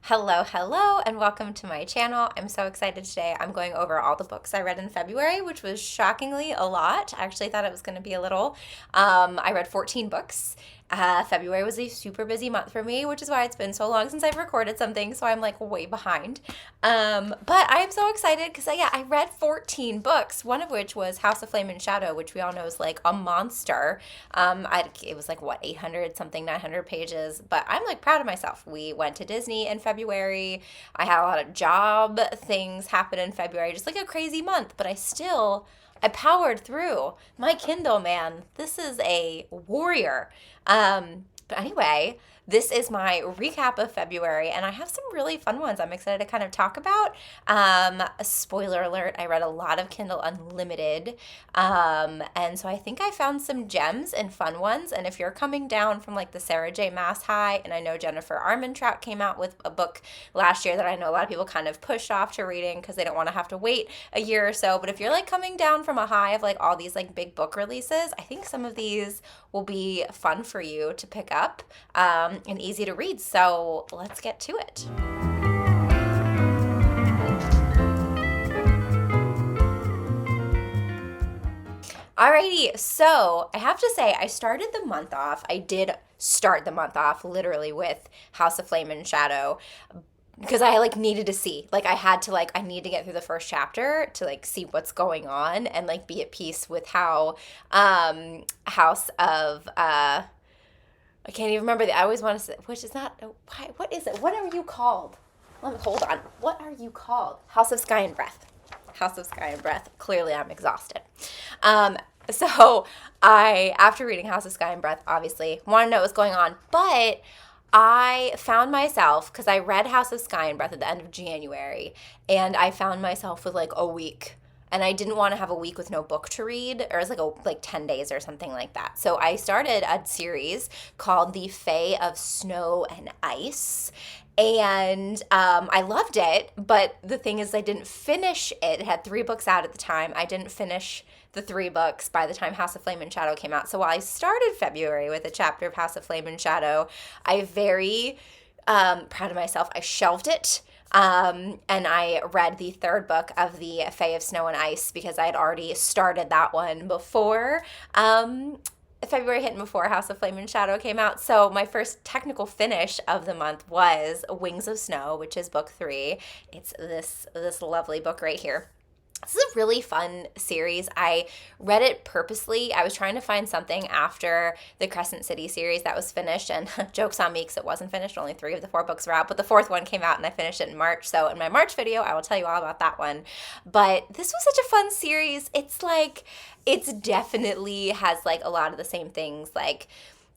Hello, and welcome to my channel. I'm so excited today. I'm going over all the books I read in February, which was shockingly a lot. I actually thought it was going to be a little. I read 14 books. February was a super busy month for me, which is why it's been so long since I've recorded something, so I'm like way behind. But I'm so excited because I read 14 books, one of which was House of Flame and Shadow, which we all know is like a monster. It was like, 800 something, 900 pages, but I'm like proud of myself. We went to Disney in February. I had a lot of job things happen in February, just like a crazy month, but I powered through. My Kindle, man, this is a warrior. But anyway, this is my recap of February, and I have some really fun ones I'm excited to kind of talk about. A spoiler alert, I read a lot of Kindle Unlimited, and so I think I found some gems and fun ones, and if you're coming down from like the Sarah J. Maas high, and I know Jennifer Armentrout came out with a book last year that I know a lot of people kind of pushed off to reading because they don't want to have to wait a year or so, but if you're like coming down from a high of like all these like big book releases, I think some of these will be fun for you to pick up and easy to read. So let's get to it. Alrighty, so I have to say, I started the month off. I did start the month off literally with House of Flame and Shadow because I like needed to see, like I need to get through the first chapter to like see what's going on and like be at peace with how House of I can't even remember I always want to say, which is not, what is it? What are you called? Hold on. What are you called? House of Sky and Breath. House of Sky and Breath. Clearly I'm exhausted. So after reading House of Sky and Breath, obviously want to know what's going on, but I found myself, because I read House of Sky and Breath at the end of January, and I found myself with like a week, and I didn't want to have a week with no book to read, or it was like 10 days or something like that. So I started a series called The Fae of Snow and Ice, and I loved it, but the thing is I didn't finish it. It had 3 books out at the time. I didn't finish the 3 books by the time House of Flame and Shadow came out. So while I started February with a chapter of House of Flame and Shadow, I very proud of myself. I shelved it. And I read the 3rd book of the Fae of Snow and Ice because I had already started that one before February hit and before House of Flame and Shadow came out. So my first technical finish of the month was Wings of Snow, which is book 3. It's this lovely book right here. This is a really fun series. I read it purposely. I was trying to find something after the Crescent City series that was finished, and joke's on me because it wasn't finished. Only 3 of the 4 books were out, but the 4th one came out and I finished it in March. So in my March video, I will tell you all about that one. But this was such a fun series. It's definitely has like a lot of the same things, like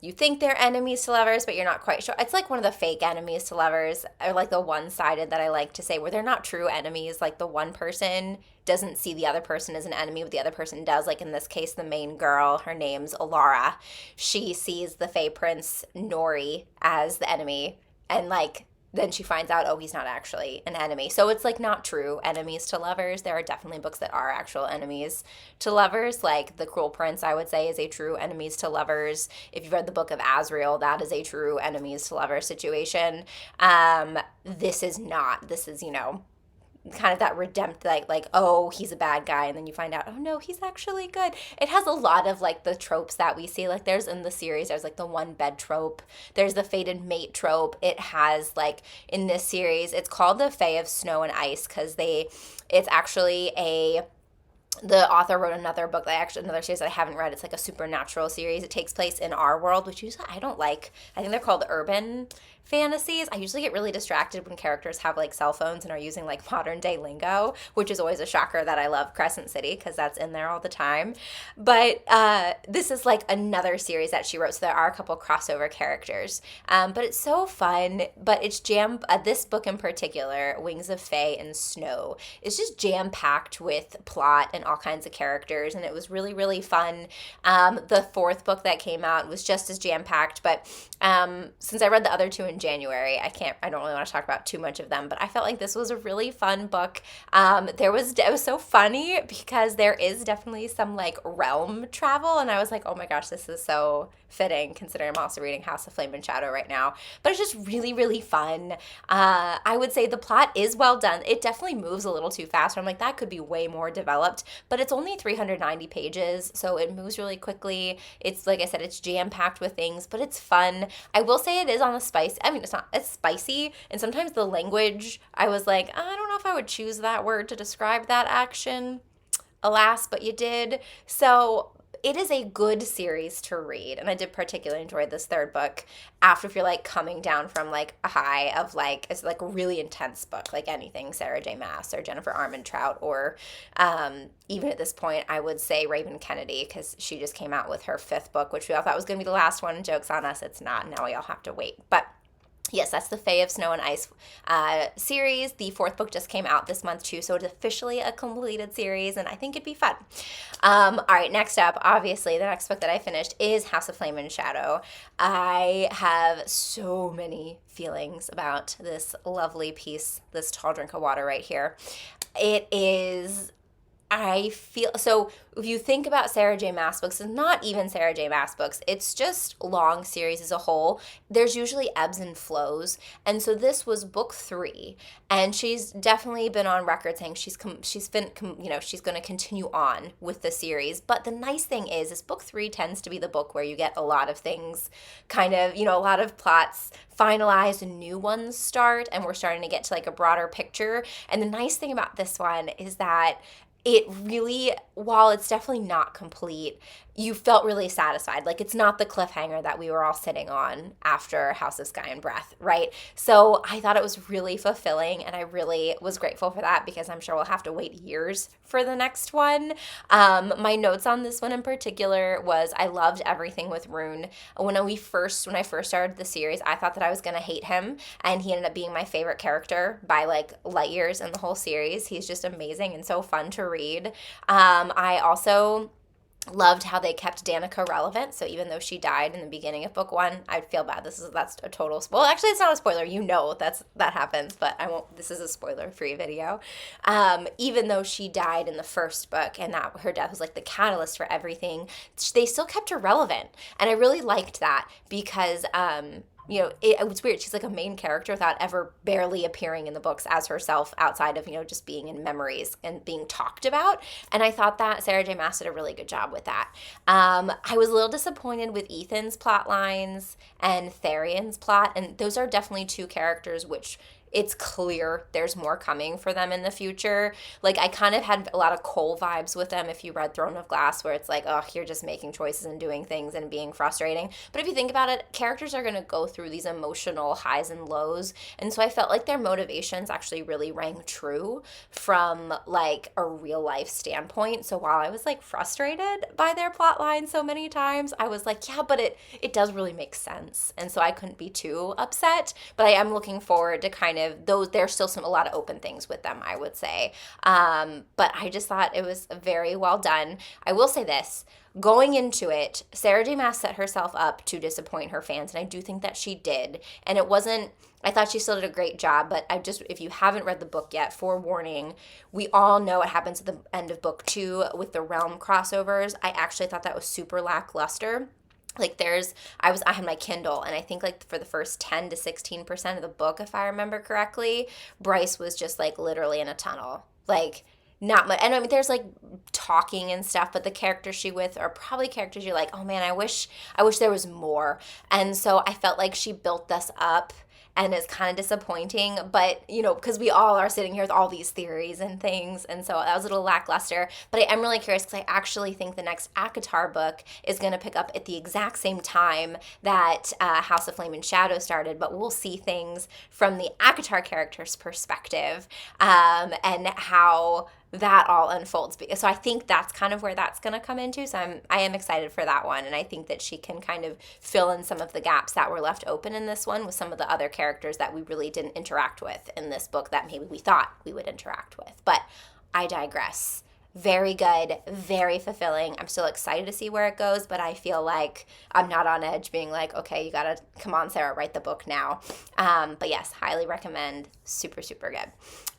you think they're enemies to lovers, but you're not quite sure. It's like one of the fake enemies to lovers, or like the one-sided that I like to say, where they're not true enemies. Like the one person doesn't see the other person as an enemy, but the other person does. Like in this case, the main girl, her name's Alara. She sees the Fae Prince Nori as the enemy, and like then she finds out, oh, he's not actually an enemy. So it's like not true enemies to lovers. There are definitely books that are actual enemies to lovers. Like The Cruel Prince, I would say, is a true enemies to lovers. If you've read the book of Azrael, that is a true enemies to lovers situation. This is not. This is, kind of that redemptive, like, oh, he's a bad guy, and then you find out, oh no, he's actually good. It has a lot of like the tropes that we see. Like there's in the series, there's like the one bed trope, there's the fated mate trope. It has like in this series, it's called The Fae of Snow and Ice because it's actually the author wrote another book another series that I haven't read. It's like a supernatural series. It takes place in our world, which usually I don't like. I think they're called urban fantasies. I usually get really distracted when characters have like cell phones and are using like modern day lingo, which is always a shocker that I love Crescent City because that's in there all the time. But this is like another series that she wrote, so there are a couple crossover characters. But it's so fun. But it's this book in particular, Wings of Fae and Snow, is just jam-packed with plot and all kinds of characters, and it was really, really fun. The 4th book that came out was just as jam-packed, but since I read the other 2 in in January. I don't really want to talk about too much of them, but I felt like this was a really fun book. It was so funny because there is definitely some like realm travel, and I was like, oh my gosh, this is so fitting considering I'm also reading House of Flame and Shadow right now. But it's just really, really fun. I would say the plot is well done. It definitely moves a little too fast. I'm like, that could be way more developed, but it's only 390 pages, so it moves really quickly. It's like I said, it's jam-packed with things, but it's fun. I will say it is on the spice. I mean, it's spicy, and sometimes the language, I was like, I don't know if I would choose that word to describe that action. Alas, but you did. So it is a good series to read, and I did particularly enjoy this third book after, if you're like coming down from like a high of like, it's like a really intense book, like anything Sarah J Maas or Jennifer Armentrout, or even at this point I would say Raven Kennedy, because she just came out with her 5th book, which we all thought was going to be the last one. Joke's on us, it's not. Now we all have to wait. But yes, that's the Fae of Snow and Ice series. The 4th book just came out this month too, so it's officially a completed series, and I think it'd be fun. All right, next up, obviously, the next book that I finished is House of Flame and Shadow. I have so many feelings about this lovely piece, this tall drink of water right here. It is... I feel, so if you think about Sarah J Maas books, it's not even Sarah J Maas books, it's just long series as a whole. There's usually ebbs and flows, and so this was book 3, and she's definitely been on record saying she's going to continue on with the series. But the nice thing is book 3 tends to be the book where you get a lot of things kind of, a lot of plots finalized and new ones start, and we're starting to get to like a broader picture. And the nice thing about this one is that it really, while it's definitely not complete, you felt really satisfied. Like, it's not the cliffhanger that we were all sitting on after House of Sky and Breath, right? So I thought it was really fulfilling, and I really was grateful for that, because I'm sure we'll have to wait years for the next one. My notes on this one in particular was I loved everything with Rune. When I first started the series, I thought that I was going to hate him, and he ended up being my favorite character by like light years in the whole series. He's just amazing and so fun to read. I also loved how they kept Danica relevant. So even though she died in the beginning of book 1, I'd feel bad. That's a total, well, actually it's not a spoiler. That happens, but I won't, this is a spoiler-free video. Even though she died in the first book, and that her death was like the catalyst for everything, they still kept her relevant. And I really liked that, because it was weird. She's like a main character without ever barely appearing in the books as herself, outside of, just being in memories and being talked about. And I thought that Sarah J Maas did a really good job with that. I was a little disappointed with Ethan's plot lines and Tharion's plot. And those are definitely 2 characters which it's clear there's more coming for them in the future. Like, I kind of had a lot of Cole vibes with them if you read Throne of Glass, where it's like, oh, you're just making choices and doing things and being frustrating. But if you think about it, characters are going to go through these emotional highs and lows. And so I felt like their motivations actually really rang true from like a real life standpoint. So while I was like frustrated by their plot line so many times, I was like, yeah, but it does really make sense. And so I couldn't be too upset. But I am looking forward to kind of those. There's still a lot of open things with them, I would say. But I just thought it was very well done. I will say this. Going into it, Sarah J Maas set herself up to disappoint her fans, and I do think that she did. And it wasn't, I thought she still did a great job, but if you haven't read the book yet, forewarning, we all know what happens at the end of book 2 with the realm crossovers. I actually thought that was super lackluster. Like, I had my Kindle, and I think like for the first 10 to 16% of the book, if I remember correctly, Bryce was just like literally in a tunnel. Like, not much. And I mean, there's like talking and stuff, but the characters she with are probably characters you're like, oh man, I wish there was more. And so I felt like she built this up, and it's kind of disappointing, but, because we all are sitting here with all these theories and things, and so that was a little lackluster. But I am really curious, because I actually think the next ACOTAR book is going to pick up at the exact same time that House of Flame and Shadow started, but we'll see things from the ACOTAR character's perspective, and how that all unfolds. So I think that's kind of where that's going to come into. So I am excited for that one, and I think that she can kind of fill in some of the gaps that were left open in this one with some of the other characters that we really didn't interact with in this book that maybe we thought we would interact with. But I digress. very good, very fulfilling. I'm still excited to see where it goes, but I feel like I'm not on edge being like, okay, you gotta, come on, Sarah, write the book now. But yes, highly recommend. Super, super good.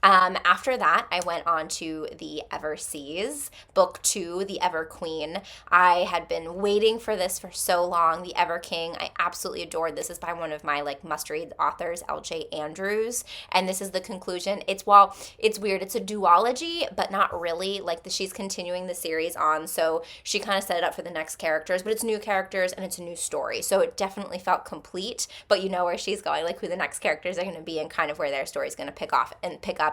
After that, I went on to The Everseas, book 2, The Ever Queen. I had been waiting for this for so long. The Ever King, I absolutely adored. This is by one of my like must-read authors, L.J. Andrews, and this is the conclusion. It's weird. It's a duology, but not really. Like she's continuing the series on, so she kind of set it up for the next characters, but it's new characters and it's a new story, so it definitely felt complete. But you know where she's going, like who the next characters are going to be, and kind of where their story is going to pick up,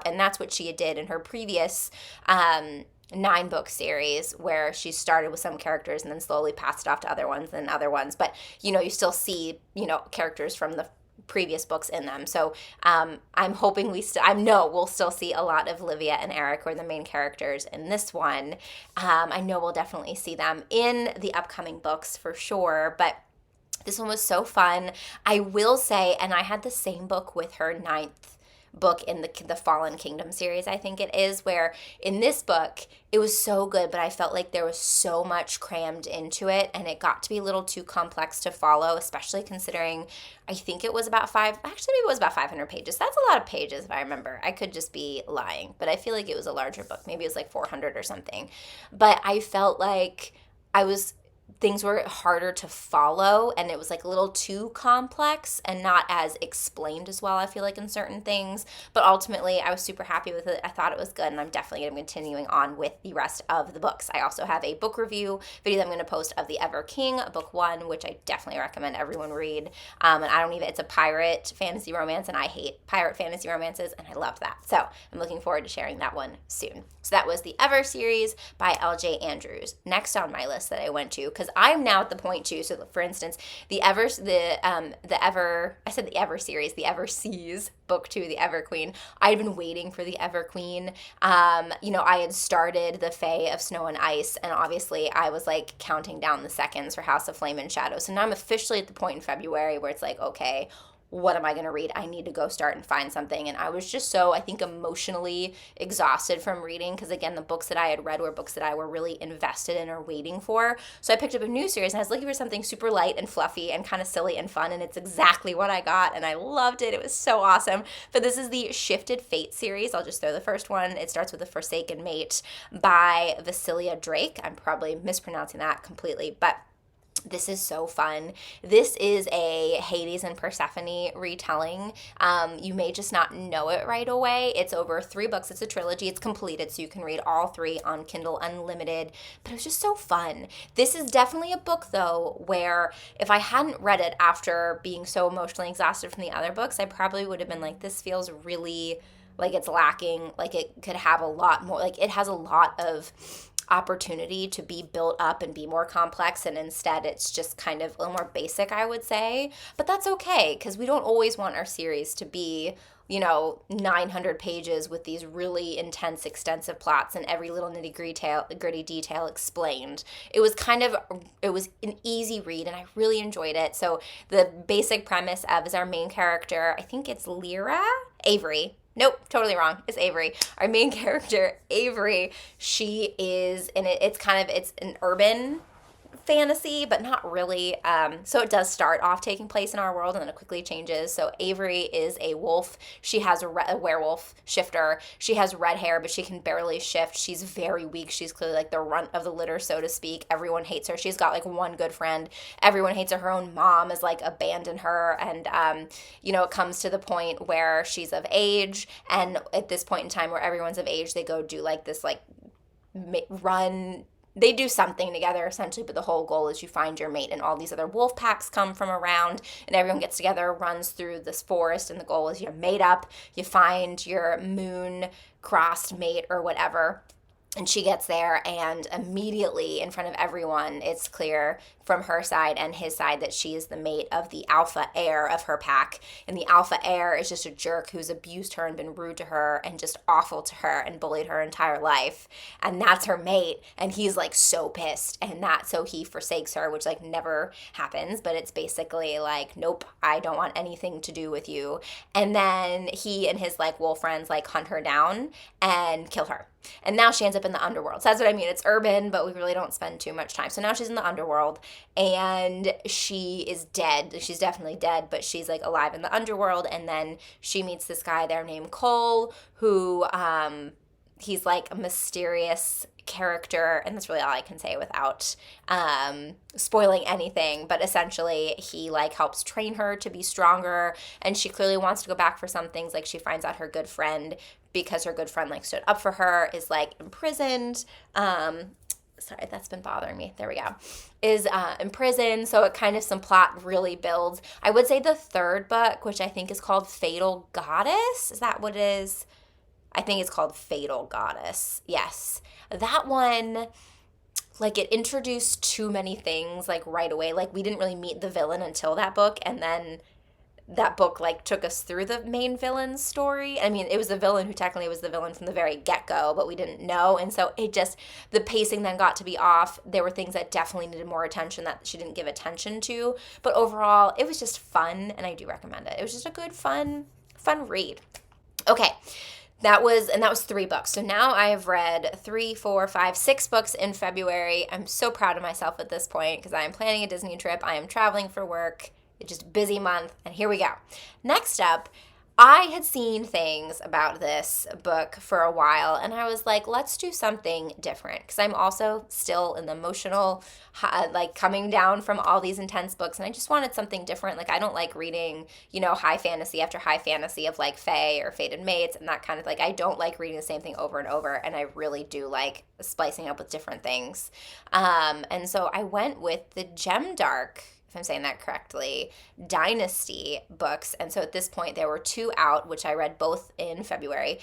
and that's what she did in her previous 9-book series, where she started with some characters and then slowly passed it off to other ones and other ones. But you still see characters from the previous books in them. So I'm hoping I know we'll still see a lot of Livia and Eric, who are the main characters in this one. I know we'll definitely see them in the upcoming books for sure, but this one was so fun. I will say, and I had the same book with her 9th book in the Fallen Kingdom series, I think it is, where in this book it was so good, but I felt like there was so much crammed into it and it got to be a little too complex to follow, especially considering I think it was about 500 pages. That's a lot of pages if I remember. I could just be lying, but I feel like it was a larger book. Maybe it was like 400 or something. But I felt like things were harder to follow, and it was like a little too complex and not as explained as well, I feel like, in certain things. But ultimately, I was super happy with it. I thought it was good, and I'm definitely going to be continuing on with the rest of the books. I also have a book review video that I'm going to post of The Ever King, book 1, which I definitely recommend everyone read. And it's a pirate fantasy romance, and I hate pirate fantasy romances, and I love that. So I'm looking forward to sharing that one soon. So that was the Ever series by L.J. Andrews. Next on my list that I went to, because I'm now at the point too. So for instance, the Ever series, the Everseas book 2, The Ever Queen. I had been waiting for the Ever Queen. I had started the Fae of Snow and Ice, and obviously I was like counting down the seconds for House of Flame and Shadow. So now I'm officially at the point in February where it's like, okay, what am I going to read? I need to go start and find something. And I was just so, I think, emotionally exhausted from reading, because again, the books that I had read were books that I were really invested in or waiting for. So I picked up a new series and I was looking for something super light and fluffy and kind of silly and fun, and it's exactly what I got, and I loved it. It was so awesome. But this is the Shifted Fate series. I'll just throw the first one. It starts with The Forsaken Mate by Vasilia Drake. I'm probably mispronouncing that completely, but this is so fun. This is a Hades and Persephone retelling. You may just not know it right away. It's over 3 books. It's a trilogy. It's completed, so you can read all 3 on Kindle Unlimited. But it was just so fun. This is definitely a book, though, where if I hadn't read it after being so emotionally exhausted from the other books, I probably would have been like, this feels really like it's lacking, like it could have a lot more, like it has a lot of opportunity to be built up and be more complex, and instead it's just kind of a little more basic, I would say. But that's okay, because we don't always want our series to be 900 pages with these really intense, extensive plots and every little nitty-gritty detail explained. It was an easy read, and I really enjoyed it. So the basic premise is our main character, I think it's Avery. Nope, totally wrong. It's Avery. Our main character, Avery, she is in it. It's an urban fantasy, but not really. So it does start off taking place in our world, and then it quickly changes. So Avery is a wolf. She has a werewolf shifter. She has red hair, but she can barely shift. She's very weak. She's clearly like the runt of the litter, so to speak. Everyone hates her. She's got like one good friend. Everyone hates her. Her own mom has like abandoned her, and it comes to the point where she's of age, and at this point in time where everyone's of age, they go do like this like run. They do something together, essentially, but the whole goal is you find your mate, and all these other wolf packs come from around, and everyone gets together, runs through this forest, and the goal is you're mate up, you find your moon-crossed mate or whatever. And she gets there, and immediately in front of everyone, it's clear from her side and his side that she is the mate of the alpha heir of her pack. And the alpha heir is just a jerk who's abused her and been rude to her and just awful to her and bullied her entire life. And that's her mate. And he's like so pissed. And so he forsakes her, which like never happens. But it's basically like, nope, I don't want anything to do with you. And then he and his like wolf friends like hunt her down and kill her. And now she ends up in the underworld. So that's what I mean. It's urban, but we really don't spend too much time. So now she's in the underworld, and she is dead. She's definitely dead, but she's like alive in the underworld. And then she meets this guy there named Cole, who he's like a mysterious character, and that's really all I can say without spoiling anything. But essentially, he like helps train her to be stronger, and she clearly wants to go back for some things. Like she finds out her good friend, because her good friend like stood up for her, is like imprisoned. Sorry, that's been bothering me. There we go. Is imprisoned. So it kind of, some plot really builds. I would say the third book, which I think is called Fatal Goddess. Is that what it is? I think it's called Fatal Goddess. Yes. That one, like, it introduced too many things, like, right away. Like, we didn't really meet the villain until that book, and then that book, like, took us through the main villain's story. I mean, it was the villain who technically was the villain from the very get-go, but we didn't know. And so it just, the pacing then got to be off. There were things that definitely needed more attention that she didn't give attention to. But overall, it was just fun, and I do recommend it. It was just a good, fun read. Okay. That was 3 books. So now I have read 3, 4, 5, 6 books in February. I'm so proud of myself at this point because I am planning a Disney trip. I am traveling for work. It's just a busy month, and here we go. Next up, I had seen things about this book for a while, and I was like, let's do something different, because I'm also still in the emotional, like, coming down from all these intense books, and I just wanted something different. Like, I don't like reading, high fantasy after high fantasy of, like, Fae or Fated Mates and that kind of, like, I don't like reading the same thing over and over, and I really do like splicing up with different things. And so I went with the Gemdark, if I'm saying that correctly, Dynasty books. And so at this point, there were 2 out, which I read both in February,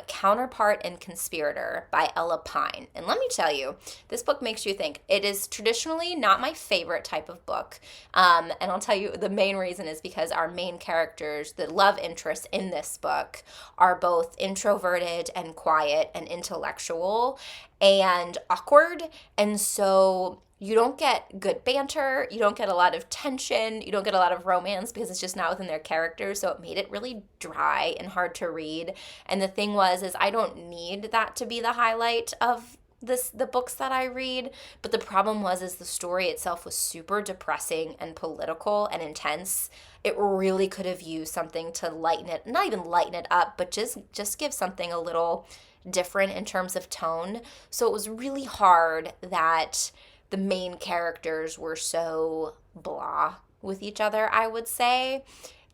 Counterpart and Conspirator by Ella Pine. And let me tell you, this book makes you think. It is traditionally not my favorite type of book. And I'll tell you, the main reason is because our main characters, the love interests in this book, are both introverted and quiet and intellectual and awkward. And so you don't get good banter, you don't get a lot of tension, you don't get a lot of romance because it's just not within their characters, so it made it really dry and hard to read. And the thing is I don't need that to be the highlight of the books that I read, but the problem is the story itself was super depressing and political and intense. It really could have used something to lighten it, not even lighten it up, but just give something a little different in terms of tone. So it was really hard that the main characters were so blah with each other, I would say.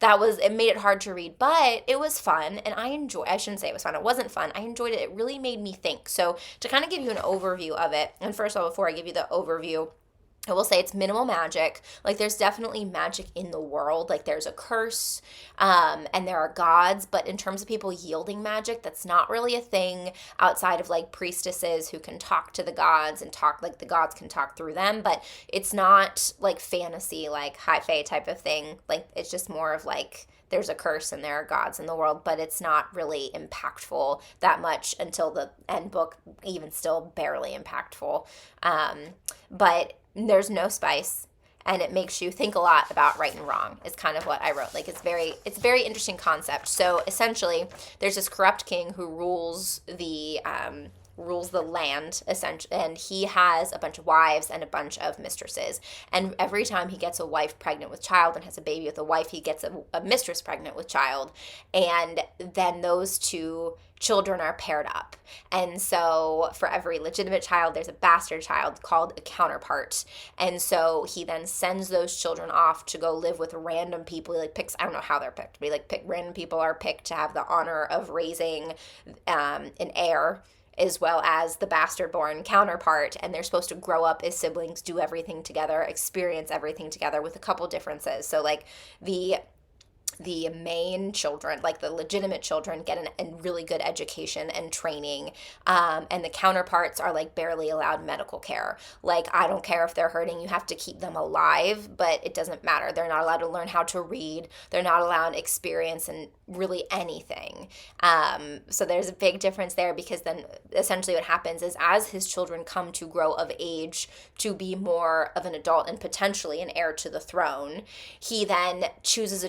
It made it hard to read, but it was fun, and I shouldn't say it was fun, it wasn't fun, I enjoyed it, it really made me think. So to kind of give you an overview of it, and first of all, before I give you the overview, I will say it's minimal magic. Like, there's definitely magic in the world. Like, there's a curse, and there are gods, but in terms of people yielding magic, that's not really a thing outside of, like, priestesses who can talk to the gods and talk, like, the gods can talk through them, but it's not, like, fantasy, like, high fae type of thing. Like, it's just more of, like, there's a curse and there are gods in the world, but it's not really impactful that much until the end book, even still barely impactful. But there's no spice, and it makes you think a lot about right and wrong is kind of what I wrote. Like, it's a very interesting concept. So essentially, there's this corrupt king who rules the land, essentially, and he has a bunch of wives and a bunch of mistresses. And every time he gets a wife pregnant with child and has a baby with a wife, he gets a mistress pregnant with child. And then those 2 children are paired up. And so for every legitimate child, there's a bastard child called a counterpart. And so he then sends those children off to go live with random people. He, like, picks, I don't know how they're picked, but random people are picked to have the honor of raising an heir, as well as the bastard-born counterpart, and they're supposed to grow up as siblings, do everything together, experience everything together, with a couple differences. So, like, the main children, like the legitimate children, get a really good education and training, and the counterparts are, like, barely allowed medical care. Like, I don't care if they're hurting, you have to keep them alive, but it doesn't matter. They're not allowed to learn how to read, they're not allowed experience and really anything. So there's a big difference there, because then essentially what happens is, as his children come to grow of age to be more of an adult and potentially an heir to the throne, he then chooses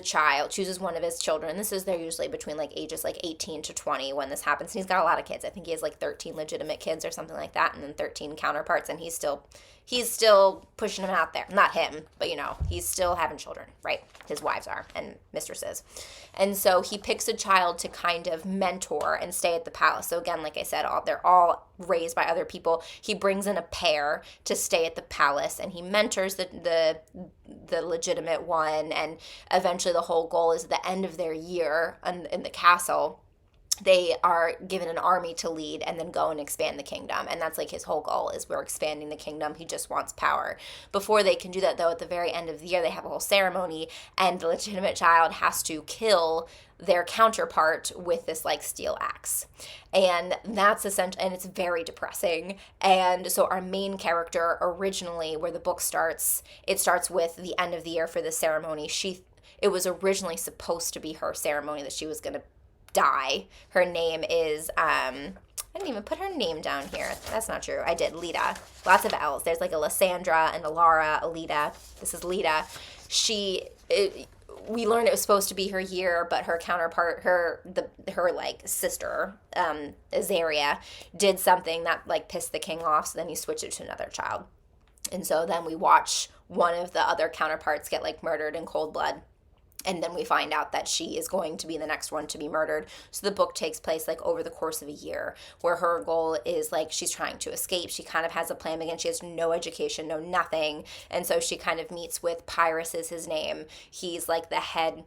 chooses one of his children. They're usually between like ages like 18 to 20 when this happens. And he's got a lot of kids. I think he has like 13 legitimate kids or something like that, and then 13 counterparts, and he's still pushing them out there. Not him, but he's still having children, right? His wives are, and mistresses. And so he picks a child to kind of mentor and stay at the palace. So again, like I said, they're all raised by other people. He brings in a pair to stay at the palace, and he mentors the legitimate one, and eventually the whole goal is at the end of their year in the castle, they are given an army to lead and then go and expand the kingdom. And that's like his whole goal, is we're expanding the kingdom. He just wants power. Before they can do that, though, at the very end of the year, they have a whole ceremony, and the legitimate child has to kill their counterpart with this like steel axe. And that's essential, and it's very depressing. And so our main character, originally, where the book starts, it starts with the end of the year for the ceremony. It was originally supposed to be her ceremony that she was going to die. Her name is I didn't even put her name down here. That's not true. I did. Lita. Lots of L's. There's like a Lysandra and a Lara, a Lita. This is Lita. We learned it was supposed to be her year, but her counterpart, her like sister, Azaria, did something that like pissed the king off. So then he switched it to another child, and so then we watch one of the other counterparts get like murdered in cold blood. And then we find out that she is going to be the next one to be murdered. So the book takes place like over the course of a year, where her goal is like she's trying to escape. She kind of has a plan. Again, she has no education, no nothing. And so she kind of meets with Pyrrhus is his name. He's like the head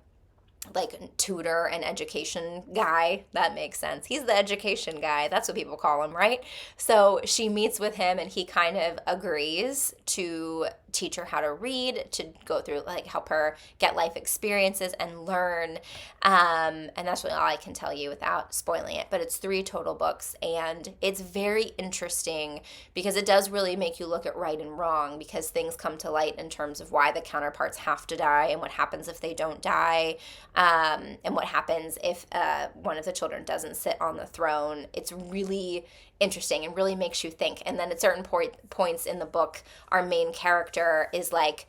like tutor and education guy. That makes sense. He's the education guy. That's what people call him, right? So she meets with him, and he kind of agrees to teach her how to read, to go through, like, help her get life experiences and learn. And that's really all I can tell you without spoiling it. But it's 3 total books, and it's very interesting because it does really make you look at right and wrong, because things come to light in terms of why the counterparts have to die and what happens if they don't die, and what happens if one of the children doesn't sit on the throne. It's really interesting and really makes you think. And then at certain points in the book, our main character is like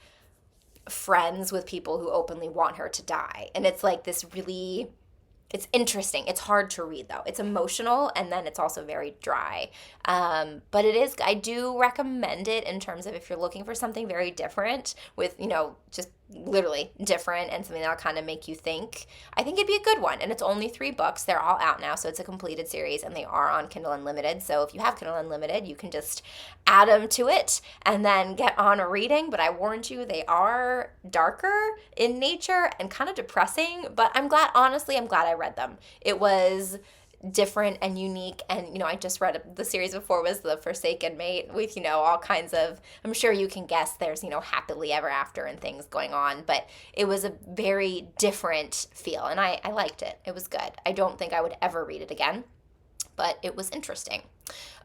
friends with people who openly want her to die. And it's like this really, it's interesting. It's hard to read though. It's emotional, and then it's also very dry. But it is, I do recommend it in terms of if you're looking for something very different with, just literally different and something that'll kind of make you think. I think it'd be a good one. And it's only 3 books. They're all out now, so it's a completed series, and they are on Kindle Unlimited. So if you have Kindle Unlimited, you can just add them to it and then get on reading. But I warned you, they are darker in nature and kind of depressing. But I'm glad I read them. It was different and unique, and I just read the series before was The Forsaken Mate with all kinds of, I'm sure you can guess there's happily ever after and things going on, but it was a very different feel, and I liked it. It was good. I don't think I would ever read it again, but it was interesting.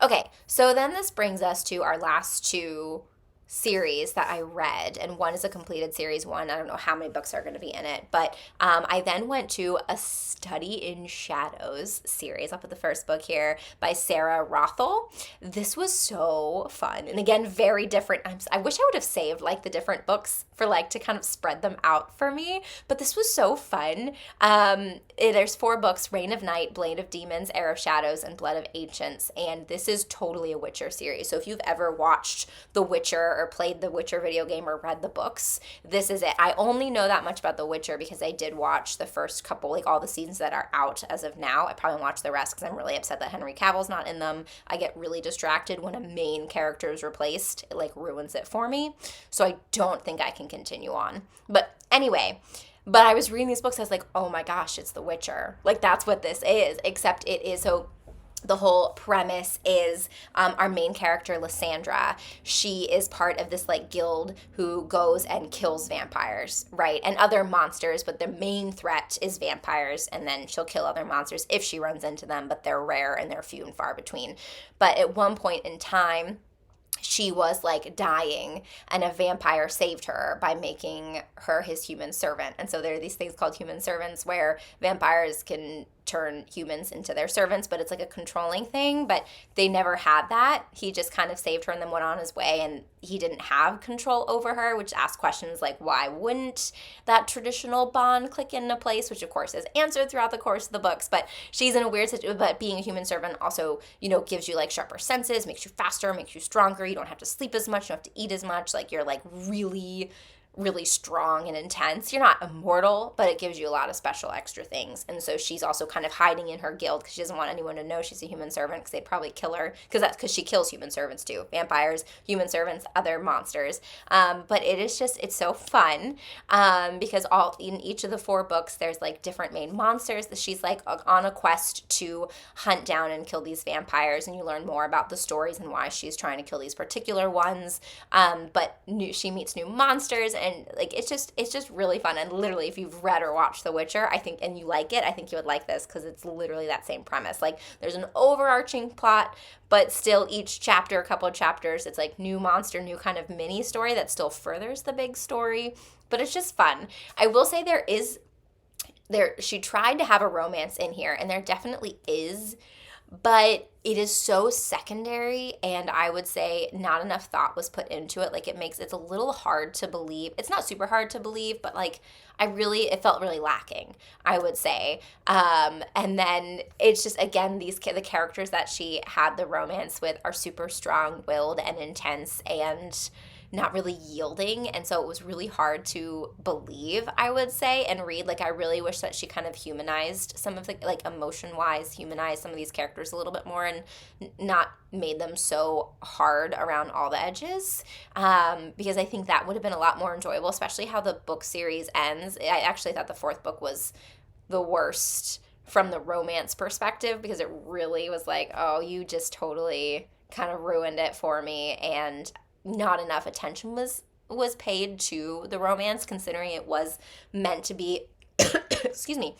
Okay, so then this brings us to our last 2 series that I read, and one is a completed series one. I don't know how many books are going to be in it, but I then went to a Study in Shadows series. I'll put the first book here by Sarah Rothel. This was so fun, and again, very different. I wish I would have saved like the different books for like to kind of spread them out for me, but this was so fun. There's 4 books: Reign of Night, Blade of Demons, Heir of Shadows, and Blood of Ancients, and this is totally a Witcher series. So if you've ever watched The Witcher or played the Witcher video game or read the books, this is it. I only know that much about The Witcher because I did watch the first couple, like all the seasons that are out as of now. I probably won't watch the rest because I'm really upset that Henry Cavill's not in them. I get really distracted when a main character is replaced. It like ruins it for me. So I don't think I can continue on. But anyway, but I was reading these books, I was like, oh my gosh, it's The Witcher. Like that's what this is, except it is so... The whole premise is our main character, Lysandra, she is part of this like guild who goes and kills vampires, right? And other monsters, but the main threat is vampires, and then she'll kill other monsters if she runs into them, but they're rare and they're few and far between. But at one point in time, she was like dying, and a vampire saved her by making her his human servant. And so there are these things called human servants where vampires can turn humans into their servants, but it's like a controlling thing. But they never had that. He just kind of saved her and then went on his way, and he didn't have control over her, which asks questions like, why wouldn't that traditional bond click into place, which of course is answered throughout the course of the books. But she's in a weird situation, but being a human servant also, gives you like sharper senses, makes you faster, makes you stronger. You don't have to sleep as much, you don't have to eat as much. Like, you're like really strong and intense. You're not immortal, but it gives you a lot of special extra things. And so she's also kind of hiding in her guild because she doesn't want anyone to know she's a human servant, because they'd probably kill her, because she kills human servants too. Vampires, human servants, other monsters. But it's so fun, because in each of the 4 books there's like different main monsters that she's like on a quest to hunt down and kill these vampires, and you learn more about the stories and why she's trying to kill these particular ones. But she meets new monsters, and like it's just really fun. And literally, if you've read or watched The Witcher, I think, and you like it, I think you would like this, because it's literally that same premise. Like, there's an overarching plot, but still each chapter, a couple of chapters, it's like new monster, new kind of mini story that still furthers the big story. But it's just fun. I will say she tried to have a romance in here, and there definitely is, but it is so secondary, and I would say not enough thought was put into it. Like, it's a little hard to believe. It's not super hard to believe, but like, it felt really lacking, I would say. And then it's just, again, the characters that she had the romance with are super strong-willed and intense and not really yielding, and so it was really hard to believe, I would say, and read. Like, I really wish that she kind of humanized some of the, like, emotion-wise, humanized some of these characters a little bit more, and not made them so hard around all the edges, because I think that would have been a lot more enjoyable, especially how the book series ends. I actually thought the 4th book was the worst from the romance perspective, because it really was like, oh, you just totally kind of ruined it for me, and not enough attention was paid to the romance, considering it was meant to be excuse me,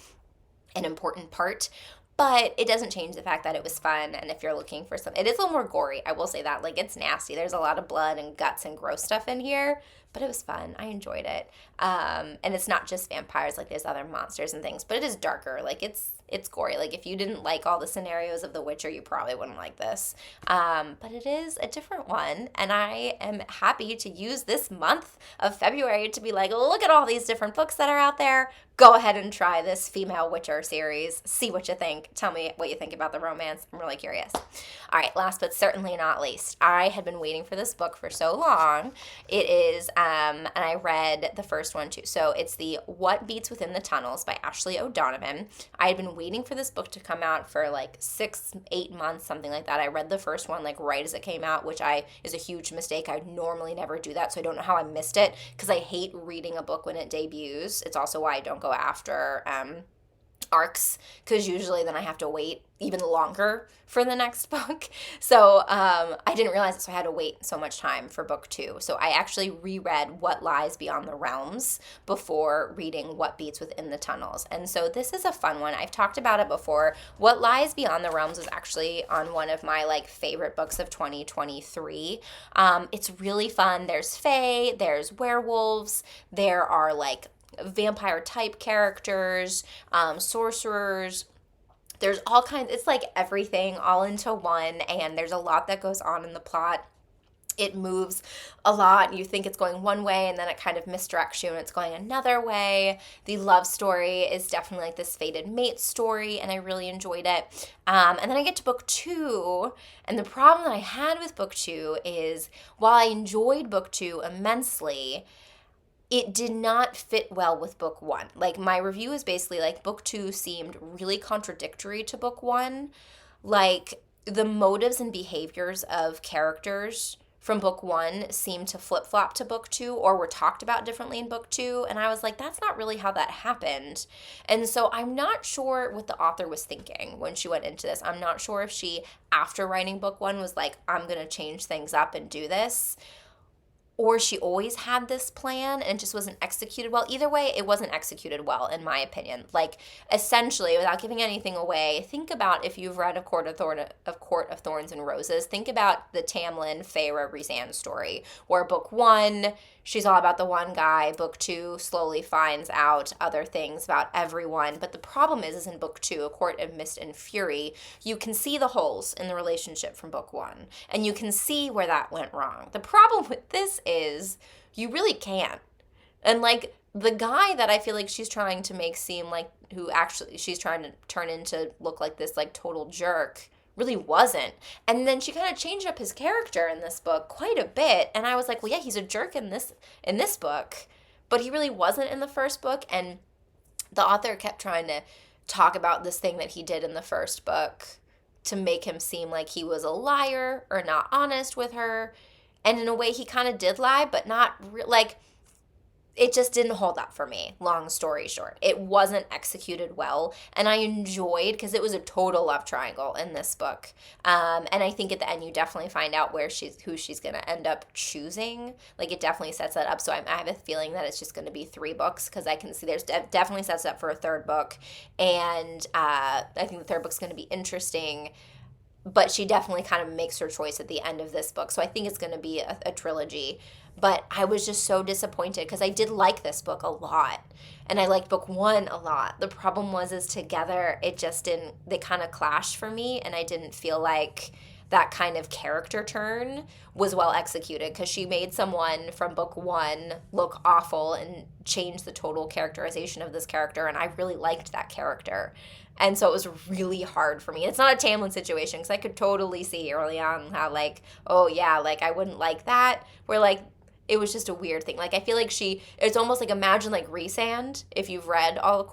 an important part. But it doesn't change the fact that it was fun, and if you're looking for it is a little more gory, I will say that. Like, it's nasty. There's a lot of blood and guts and gross stuff in here, but it was fun. I enjoyed it. And it's not just vampires, like, there's other monsters and things, but it is darker. Like, it's gory. Like, if you didn't like all the scenarios of The Witcher, you probably wouldn't like this. But it is a different one, and I am happy to use this month of February to be like, look at all these different books that are out there. Go ahead and try this female Witcher series. See what you think. Tell me what you think about the romance. I'm really curious. All right, last but certainly not least, I had been waiting for this book for so long. It is, and I read the first one too. So it's the What Beats Within the Tunnels by Ashley O'Donovan. I had been waiting for this book to come out for like 6-8 months, something like that. I read the first one like right as it came out, which is a huge mistake. I normally never do that, so I don't know how I missed it, because I hate reading a book when it debuts. It's also why I don't go after arcs, because usually then I have to wait even longer for the next book. So I didn't realize it, so I had to wait so much time for book 2. So I actually reread What Lies Beyond the Realms before reading What Beats Within the Tunnels. And so this is a fun one. I've talked about it before. What Lies Beyond the Realms was actually on one of my like favorite books of 2023. It's really fun. There's fae, there's werewolves, there are like vampire type characters, sorcerers. There's all kinds, it's like everything all into one, and there's a lot that goes on in the plot. It moves a lot. You think it's going one way, and then it kind of misdirects you, and it's going another way. The love story is definitely like this fated mate story, and I really enjoyed it. And then I get to book 2, and the problem that I had with book 2 is, while I enjoyed book 2 immensely, it did not fit well with book 1. Like, my review is basically like, book 2 seemed really contradictory to book 1. Like, the motives and behaviors of characters from book 1 seemed to flip-flop to book 2, or were talked about differently in book 2. And I was like, that's not really how that happened. And so I'm not sure what the author was thinking when she went into this. I'm not sure if she, after writing book 1, was like, I'm going to change things up and do this, or she always had this plan and just wasn't executed well. Either way, it wasn't executed well, in my opinion. Like, essentially, without giving anything away, think about, if you've read A Court of Thorns and Roses, think about the Tamlin, Feyre, Rhysand story, where book 1, she's all about the one guy. Book 2 slowly finds out other things about everyone. But the problem is in book 2, A Court of Mist and Fury, you can see the holes in the relationship from book 1. And you can see where that went wrong. The problem with this is you really can't. And like the guy that I feel like she's trying to make seem like, who actually she's trying to turn into look like this like total jerk, really wasn't. And then she kind of changed up his character in this book quite a bit. And I was like, well, yeah, he's a jerk in this book, but he really wasn't in the first book. And the author kept trying to talk about this thing that he did in the first book to make him seem like he was a liar or not honest with her. And in a way, he kind of did lie, but not like, it just didn't hold up for me, long story short. It wasn't executed well, and I enjoyed, because it was a total love triangle in this book. And I think at the end you definitely find out who she's going to end up choosing. Like, it definitely sets that up, so I have a feeling that it's just going to be 3 books, because I can see there's definitely sets up for a 3rd book, and I think the 3rd book's going to be interesting. But she definitely kind of makes her choice at the end of this book. So I think it's going to be a trilogy. But I was just so disappointed because I did like this book a lot. And I liked book 1 a lot. The problem is together, it just didn't, they kind of clashed for me. And I didn't feel like that kind of character turn was well executed, because she made someone from book 1 look awful and changed the total characterization of this character. And I really liked that character. And so it was really hard for me. It's not a Tamlin situation, because I could totally see early on how, like, oh, yeah, like, I wouldn't like that. Where, like, it was just a weird thing. Like, I feel like it's almost like, imagine, like, Rhysand, if you've read all the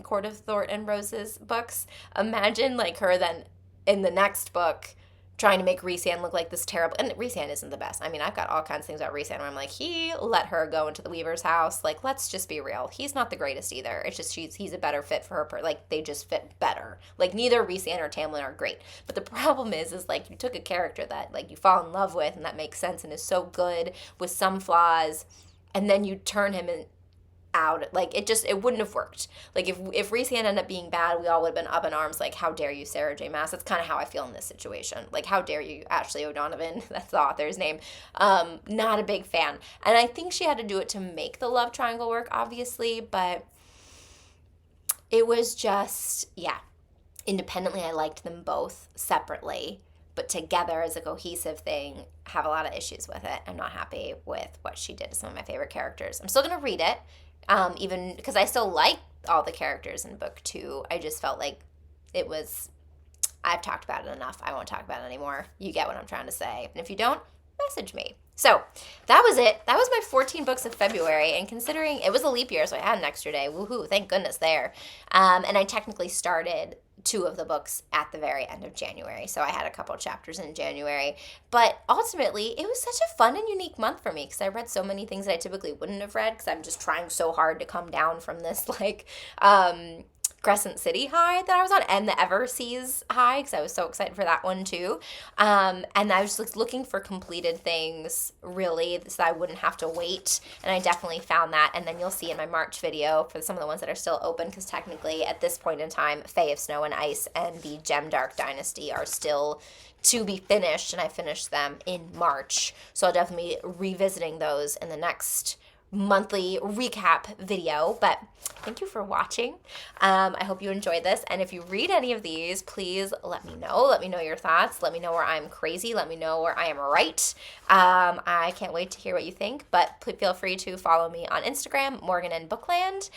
Court of Thorn and Rose's books. Imagine, like, her then in the next book trying to make Rhysand look like this terrible, and Rhysand isn't the best. I mean, I've got all kinds of things about Rhysand where I'm like, he let her go into the Weaver's house. Like, let's just be real. He's not the greatest either. It's just he's a better fit for her. Like, they just fit better. Like, neither Rhysand or Tamlin are great. But the problem is like, you took a character that, like, you fall in love with and that makes sense and is so good with some flaws, and then you turn him out. Like, it wouldn't have worked. Like, if Rhysand ended up being bad, we all would have been up in arms, like, how dare you, Sarah J. Maas. That's kind of how I feel in this situation. Like, how dare you, Ashley O'Donovan, that's the author's name. Not a big fan. And I think she had to do it to make the love triangle work, obviously, but it was just, yeah. Independently, I liked them both separately, but together as a cohesive thing, have a lot of issues with it. I'm not happy with what she did to some of my favorite characters. I'm still going to read it. Even because I still like all the characters in book 2, I just felt like I've talked about it enough. I won't talk about it anymore. You get what I'm trying to say. And if you don't, message me. So that was it. That was my 14 books of February. And considering it was a leap year, so I had an extra day. Woohoo, thank goodness there. And I technically started 2 of the books at the very end of January. So I had a couple chapters in January. But ultimately, it was such a fun and unique month for me, because I read so many things that I typically wouldn't have read, because I'm just trying so hard to come down from this, like, Crescent City high that I was on, and the Everseas high, because I was so excited for that one too. And I was just looking for completed things, really, so I wouldn't have to wait. And I definitely found that. And then you'll see in my March video for some of the ones that are still open, because technically at this point in time, Fae of Snow and Ice and the Gemdark Dynasty are still to be finished, and I finished them in March. So I'll definitely be revisiting those in the next monthly recap video. But thank you for watching. I hope you enjoyed this, and if you read any of these, please let me know your thoughts. Let me know where I'm crazy. Let me know where I am right. I can't wait to hear what you think, but feel free to follow me on Instagram, Morgan and Bookland.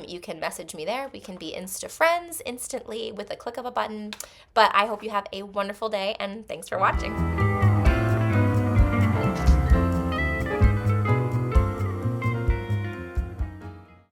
You can message me there. We can be Insta friends instantly with a click of a button. But I hope you have a wonderful day, and thanks for watching.